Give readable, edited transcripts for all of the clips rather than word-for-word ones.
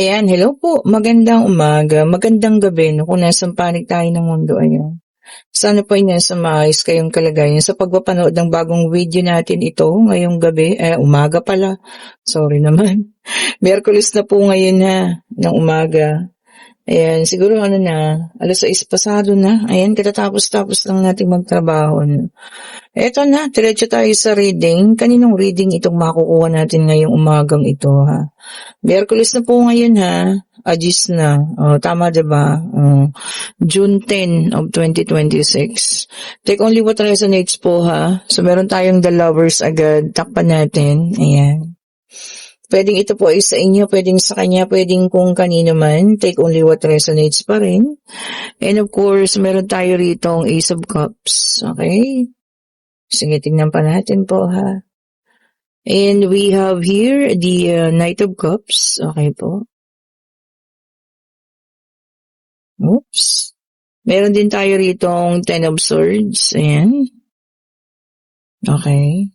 Ayan, hello po. Magandang umaga, magandang gabi 'no, kung nasang panig tayo ng mundo, ayan. Sana po ay nasa maayos kayong kalagayan sa pagpapanood ng bagong video natin ito ngayong gabi, umaga pala, sorry naman. Miyerkules na po ngayon ha, ng umaga. Ayan, siguro ano na, 6:00 pasado na, ayan katatapos-tapos lang nating magtrabaho 'no. Eto na, diretso tayo sa reading. Kaninong reading itong makukuha natin ngayong umagang ito ha? Miyerkules na po ngayon ha, Agis na. Oh, tama 'di ba? June 10 of 2026. Take only what resonates po ha. So meron tayong The Lovers agad. Takpan natin. Ayan. Pwedeng ito po ay sa inyo, pwedeng sa kanya, pwedeng kung kanino man. Take only what resonates pa rin. And of course, meron tayo rito ang Ace of Cups. Okay? Sige, tingnan pa natin po ha. And we have here the Knight of Cups. Okay po. Oops. Meron din tayo rito ang Ten of Swords. Ayan. Okay.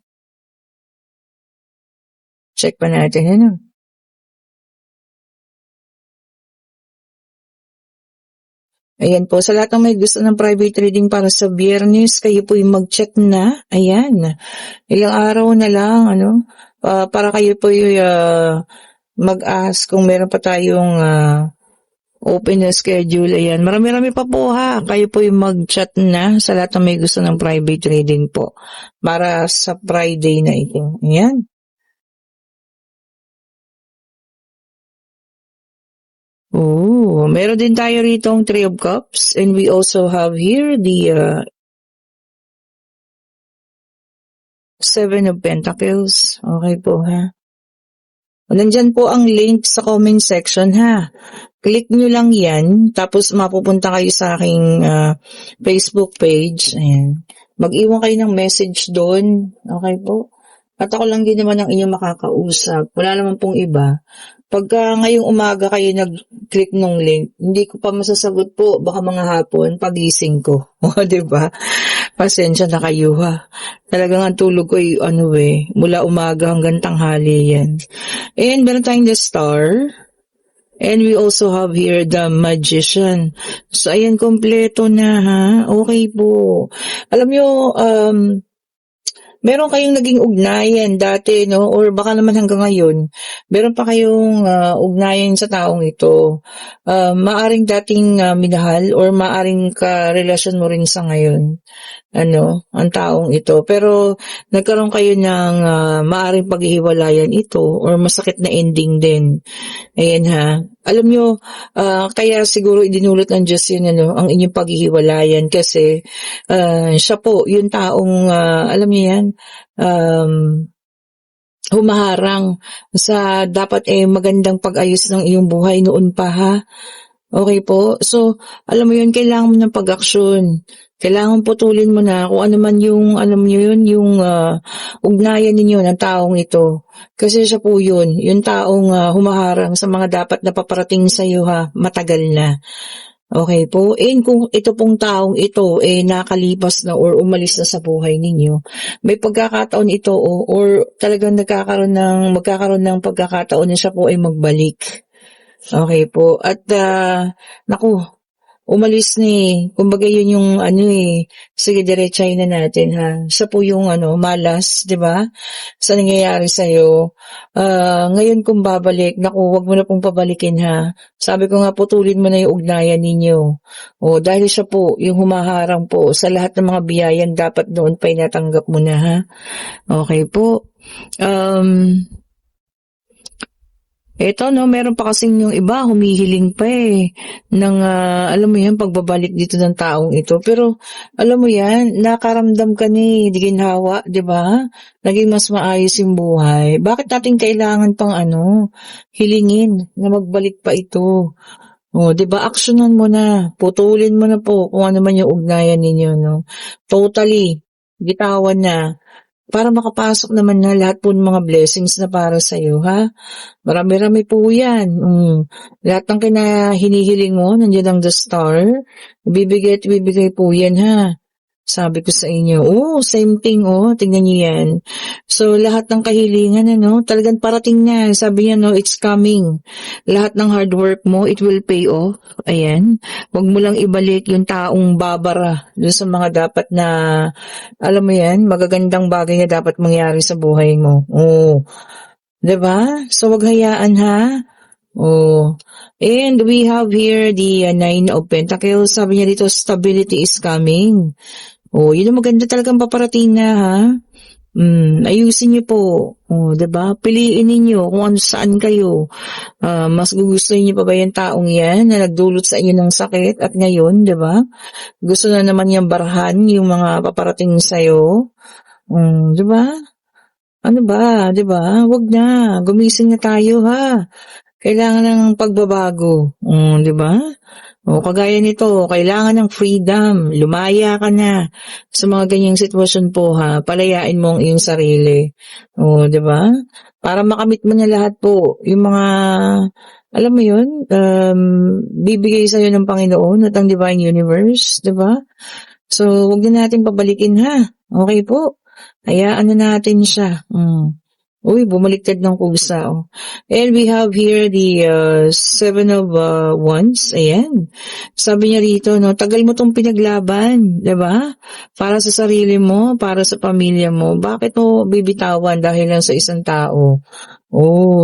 Check pa natin. Ano? Ayan po. Sa lahat ng may gusto ng private reading para sa Biyernes, kayo po yung mag-chat na. Ayan. Ilang araw na lang. Ano? Para kayo po yung mag-ask kung meron pa tayong open na schedule. Ayan. Marami-rami pa po ha. Kayo po yung mag-chat na sa lahat ng may gusto ng private reading po. Para sa Friday na ito. Ayan. Oh, meron din tayo rito ang Three of Cups. And we also have here the Seven of Pentacles. Okay po ha. Nandyan po ang link sa comment section ha. Click nyo lang yan, tapos mapupunta kayo sa aking Facebook page. Ayan. Mag-iwan kayo ng message doon. Okay po? At ako lang din naman ang inyong makakausap. Wala naman pong iba. Pagka ngayong umaga kayo nag-click nung link, hindi ko pa masasagot po, baka mga hapon, pagising ko. O, diba? Pasensya na kayo ha. Talagang ang tulog ko ay mula umaga hanggang tanghali yan. And meron tayong the Star. And we also have here the Magician. So, ayan, kompleto na ha. Okay po. Alam nyo, meron kayong naging ugnayan dati, no? Or baka naman hanggang ngayon, meron pa kayong ugnayan sa taong ito. Maaring dating minahal or maaring ka-relasyon mo rin sa ngayon. Ang taong ito. Pero nagkaroon kayo ng maaring paghihiwalayan ito or masakit na ending din. Ayan ha. Alam nyo, kaya siguro idinulot ng Diyos yun, ang inyong paghihiwalayan kasi siya po, yung taong, alam niyo yan, humaharang sa dapat magandang pag-ayos ng iyong buhay noon pa ha. Okay po? So, alam mo yun, kailangan mo ng pag-aksyon. Kailangan putulin mo na kung ano man yung, alam niyo yun, yung ugnayan ninyo ng taong ito. Kasi siya po yun, yung taong humaharang sa mga dapat na paparating sa iyo ha, matagal na. Okay po? And kung ito pong taong ito nakalipas na or umalis na sa buhay ninyo, may pagkakataon ito or talagang magkakaroon ng pagkakataon na siya po ay magbalik. Okay po. At naku, umalis ni. Kumbaga yun yung sige, diretsahin na natin ha. Siya po yung malas, 'di ba? Sa nangyayari sa iyo. Ngayon kung babalik, naku, wag mo na pong pabalikin ha. Sabi ko nga, putulin mo na yung ugnayan ninyo. O dahil siya po yung humaharang po sa lahat ng mga biyayan dapat noon pa natanggap mo na ha. Okay po. Eto meron pa kasing yung iba, humihiling pa ng, alam mo yan, pagbabalik dito ng taong ito. Pero, alam mo yan, nakaramdam ka ni ginhawa, di ba? Naging mas maayos yung buhay. Bakit natin kailangan pang hilingin na magbalik pa ito? O, di ba, aksyonan mo na, putulin mo na po kung ano man yung ugnayan ninyo, no? Totally, bitawan na. Para makapasok naman na lahat po ng mga blessings na para sa iyo, ha? Marami-rami po yan. Lahat ng hinihiling mo, nandiyan ang the Star. Bibigay at bibigay po yan, ha? Sabi ko sa inyo, same thing, tingnan niyo yan. So, lahat ng kahilingan, talagang parating na. Sabi niya, it's coming. Lahat ng hard work mo, it will pay off. Ayan. Huwag mo lang ibalik yung taong babara doon sa mga dapat na, alam mo yan, magagandang bagay na dapat mangyari sa buhay mo. Diba? So, wag hayaan, ha? And we have here the Nine of Pentacles. Sabi niya dito, stability is coming. Yun ang maganda talagang paparating na, ha? Ayusin niyo po. 'di ba? Piliin ninyo kung saan kayo. Mas gugustuhin niyo pa ba yung taong 'yan na nagdulot sa inyo ng sakit at ngayon, 'di ba? Gusto na naman niyang barahan yung mga paparating sa iyo. 'Di ba? Ano ba, 'di ba? Wag na, gumising na tayo, ha. Kailangan ng pagbabago, 'di ba? Kagaya nito, kailangan ng freedom, lumaya ka na sa mga ganyang sitwasyon po, ha. Palayain mo ang iyong sarili. 'Di ba? Para makamit mo na lahat po yung mga, alam mo yun, bibigay sa iyo ng Panginoon at ang Divine Universe, 'di ba? So, wag na natin pabalikin, ha. Okay po? Hayaan na natin siya. Bumaliktad ng kusa. And we have here the Seven of Wands. Ayan. Sabi niya rito, tagal mo tong pinaglaban, 'di ba? Para sa sarili mo, para sa pamilya mo. Bakit mo bibitawan dahil lang sa isang tao?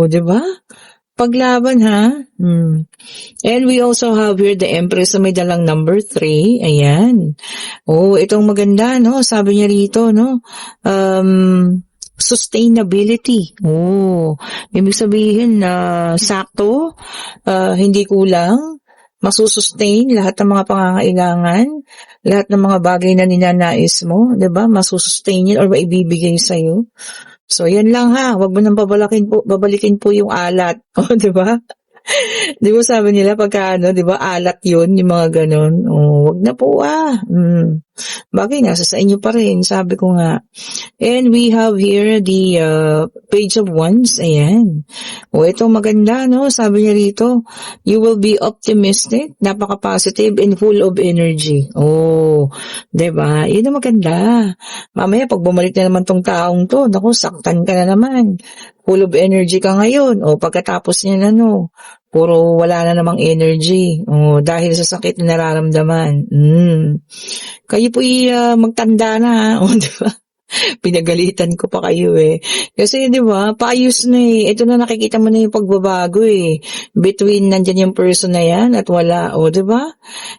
'di ba? Paglaban, ha? And we also have here the Empress na may dalang number 3. Ayan. Itong maganda, sabi niya rito, sustainability. Ibig sabihin na sakto, hindi kulang, masusustain lahat ng mga pangangailangan, lahat ng mga bagay na ninanais mo, 'di ba? Masusustain yan or maibibigay sa iyo. So, yan lang, ha. Huwag mo nang babalikin po yung alat. 'Di ba? Di ba sabi nila pagka 'di ba alat 'yun, yung mga ganun. Wag na po, Bagay nasa sa inyo pa rin, sabi ko nga. And we have here the Page of Wands. Ayan. Ito maganda, sabi niya rito, you will be optimistic, napaka-positive and full of energy. 'di ba? Yun ang maganda. Mamaya pag bumalik na naman tong taong to, naku, saktan ka na naman. Full of energy ka ngayon. Pagkatapos niya puro wala na namang energy. Dahil sa sakit na nararamdaman. Kayo po magtanda na, ha? 'Di ba? Pinagalitan ko pa kayo, Kasi 'di ba, paayos na Ito na nakikita mo na yung pagbabago, Between nandyan yung person na yan at wala, 'di ba?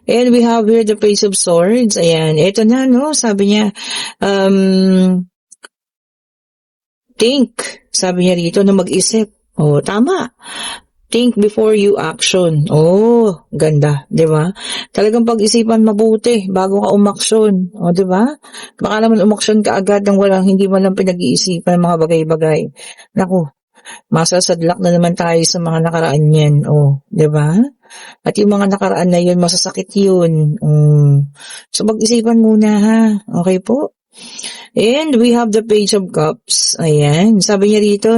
And we have here the Page of Swords. Ayan, ito na, sabi niya, think, sabi niya rito na mag-isip. Tama. Think before you action. Ganda, 'di ba? Talagang pag-isipan mabuti bago ka umaksyon, 'di ba? Baka naman umaksyon ka agad nang hindi mo lang pinag-iisipan ng mga bagay-bagay. Naku, masasadlak na naman tayo sa mga nakaraan niyan, 'di ba? At yung mga nakaraan na 'yun, masasakit 'yun. So pag-isipan muna, ha. Okay po? And we have the Page of Cups. Ayan, sabi niya rito,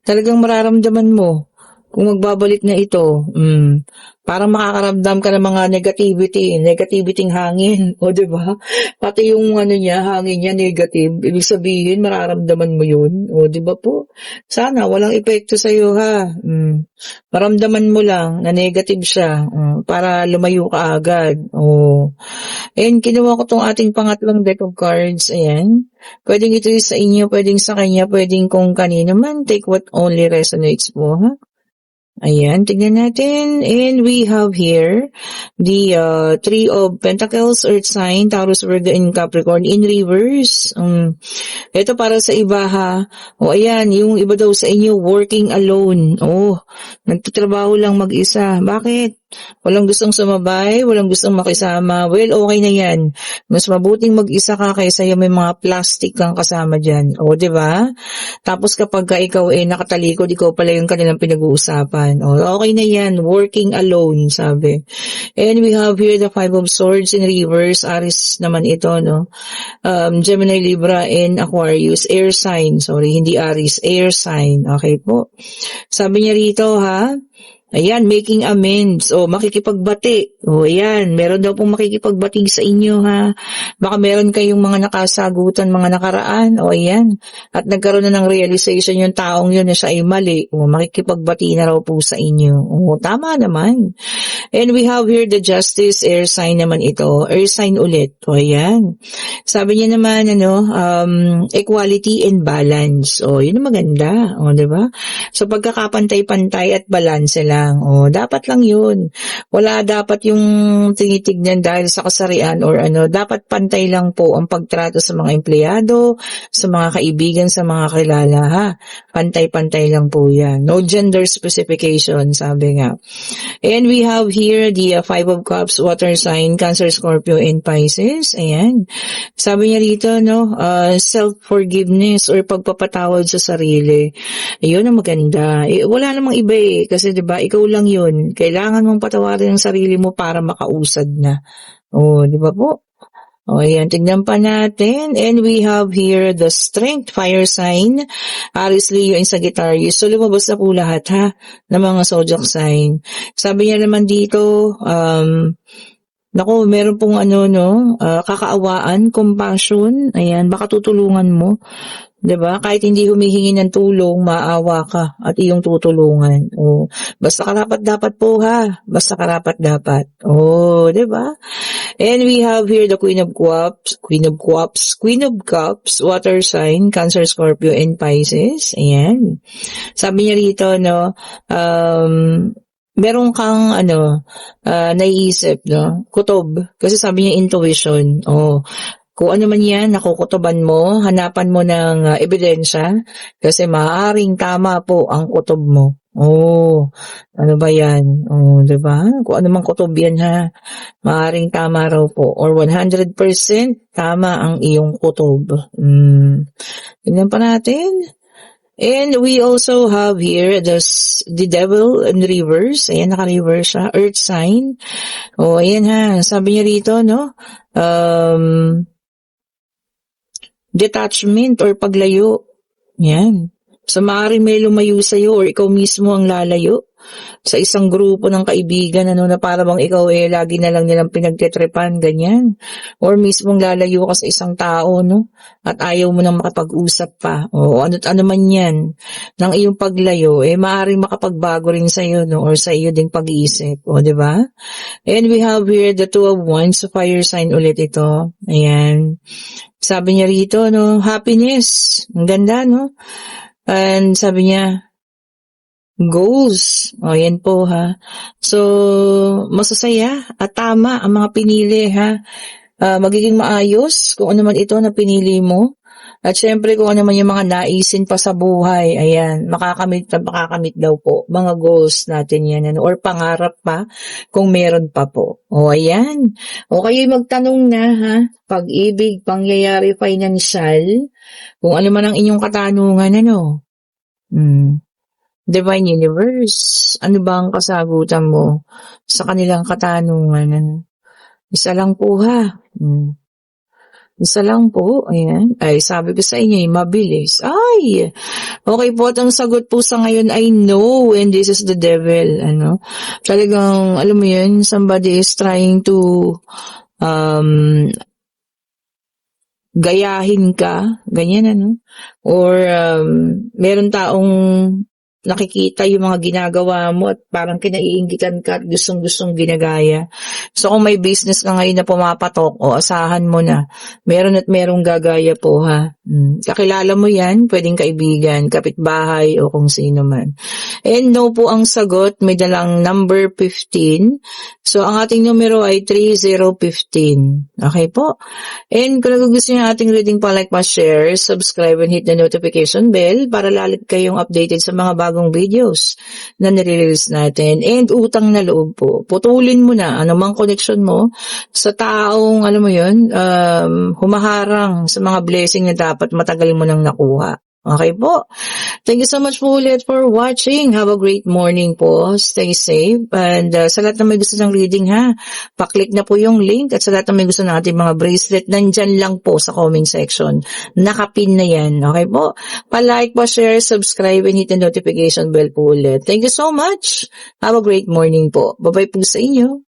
talagang mararamdaman mo kung magbabalik na ito, parang makakaramdam ka ng mga negativity hangin, 'di ba? Pati yung hangin niya negative, ibig sabihin mararamdaman mo 'yun, 'di ba po? Sana walang epekto sa iyo, ha. Maramdaman mo lang na negative siya, para lumayo ka agad. And kinuha ko tong ating pangatlong deck of cards, ayan. Pwedeng ito sa inyo, pwedeng sa kanya, pwedeng kung kanino man, take what only resonates po, ha. Ayan, tignan natin. And we have here the Three of Pentacles, Earth sign, Taurus, Virgo, and Capricorn in reverse. Ito para sa iba, ha. Ayan, yung iba daw sa inyo, working alone. Nagtatrabaho lang mag-isa. Bakit? Walang gustong sumabay, walang gustong makisama. Well, okay na yan. Mas mabuting mag-isa ka kaysa yung may mga plastic kang kasama dyan. 'Di ba? Tapos kapag ikaw nakatalikod, ikaw pala yung kanilang pinag-uusapan. Okay na yan. Working alone, sabi. And we have here the Five of Swords in reverse. Aries naman ito, Gemini, Libra, and Aquarius. Air sign. Sorry, hindi Aries. Air sign. Okay po. Sabi niya rito, ha? Ayan, making amends. O, makikipagbati. O, ayan, meron daw pong makikipagbati sa inyo, ha. Baka meron kayong mga nakasagutan, mga nakaraan. O, ayan. At nagkaroon na ng realization yung taong yun na siya ay mali. O, makikipagbati na raw po sa inyo. O, tama naman. And we have here the justice, air sign naman ito. Air sign ulit. O, ayan. Sabi niya naman, equality and balance. O, yun ang maganda. O, diba? So, pagkakapantay-pantay at balance lang. O, dapat lang yun. Wala dapat yung tinitignan dahil sa kasarian or dapat pantay lang po ang pagtrato sa mga empleyado, sa mga kaibigan, sa mga kilala, ha. Pantay-pantay lang po yan. No gender specification, sabi nga. And we have here the Five of Cups, water sign, Cancer, Scorpio, and Pisces. Ayan. Sabi niya rito, self-forgiveness or pagpapatawad sa sarili. Ayun ang maganda. Wala namang iba kasi 'di ba, ikaw lang 'yun. Kailangan mong patawarin ang sarili mo para makausad na. Oh, 'di ba po? O, ayan, tignan pa natin. And we have here the strength, fire sign, Aries, Leo, and Sagittarius. So, lumabas na po lahat, ha, ng mga zodiac sign. Sabi niya naman dito, meron pong kakaawaan, compassion, ayan, baka tutulungan mo. 'Di ba? Kahit hindi humihingi ng tulong, maawa ka at iyong tutulungan. Oh, basta karapat-dapat po, ha. Basta karapat-dapat. Oh, 'di ba? And we have here the Queen of Cups, water sign, Cancer, Scorpio, and Pisces. Ayan. Sabi niya rito, meron kang naiisip, kutob. Kasi sabi niya intuition. Oh, kung ano man yan, nakukutoban mo, hanapan mo ng ebidensya kasi maaaring tama po ang kutob mo. Oh, ano ba yan? Oh, diba? Kung ano mang kutob yan, ha, maaaring tama raw po or 100% tama ang iyong kutob. Tingnan pa natin. And we also have here the devil in reverse. Ayan, naka-reverse siya. Earth sign. Oh, ayan, ha. Sabi niya rito, detachment or paglayo. Yan. So, maaaring may lumayo sa'yo or ikaw mismo ang lalayo sa isang grupo ng kaibigan, na para bang ikaw lagi na lang nilang pinagtitrepan, ganyan. Or mismong lalayo ka sa isang tao, at ayaw mo nang makapag-usap pa. O ano man yan, ng iyong paglayo, maaaring makapagbago rin sa'yo, or sa iyo ding pag-iisip. O, diba? And we have here the Two of Wands, fire sign ulit ito. Ayan. Sabi niya rito, happiness. Ang ganda, And sabi niya, goals. O, yan po, ha. So, masasaya at tama ang mga pinili, ha. Magiging maayos kung ano man ito na pinili mo. At syempre, kung ano man yung mga naisin pa sa buhay, ayan, makakamit daw po. Mga goals natin yan, or pangarap pa, kung meron pa po. O, ayan. O, kayo'y magtanong na, ha. Pag-ibig, pangyayari, financial, kung ano man ang inyong katanungan, Divine Universe, ano ba ang kasagutan mo sa kanilang katanungan? Isa lang po, ha. Isa lang po, ayan. Ay, sabi ko sa inyo, mabilis. Ay, okay po, at ang sagot po sa ngayon ay no, and this is the devil, Talagang, alam mo yun, somebody is trying to, gayahin ka, ganyan, or, meron taong nakikita yung mga ginagawa mo at parang kinaiinggitan ka at gustong-gustong ginagaya. So, kung may business ka ngayon na pumapatok, asahan mo na. Meron at merong gagaya po, ha. Kakilala mo yan, pwedeng kaibigan, kapitbahay, o kung sino man. And no po ang sagot, may dalang number 15. So, ang ating numero ay 3015. Okay po? And kung gusto niyo ating reading pa, like, share, subscribe, and hit the notification bell para lalit kayong updated sa mga bagong videos na nire-release natin. And utang na loob po. Putulin mo na anumang connection mo sa taong, alam mo yun, humaharang sa mga blessing na dapat matagal mo nang nakuha. Okay po? Thank you so much po ulit for watching. Have a great morning po. Stay safe. And sa lahat na may gusto ng reading ha, paklik na po yung link. At sa lahat na may gusto ng ating mga bracelet, nandyan lang po sa comment section. Nakapin na yan. Okay po? Pa-like po, share, subscribe, and hit the notification bell po ulit. Thank you so much. Have a great morning po. Bye-bye po sa inyo.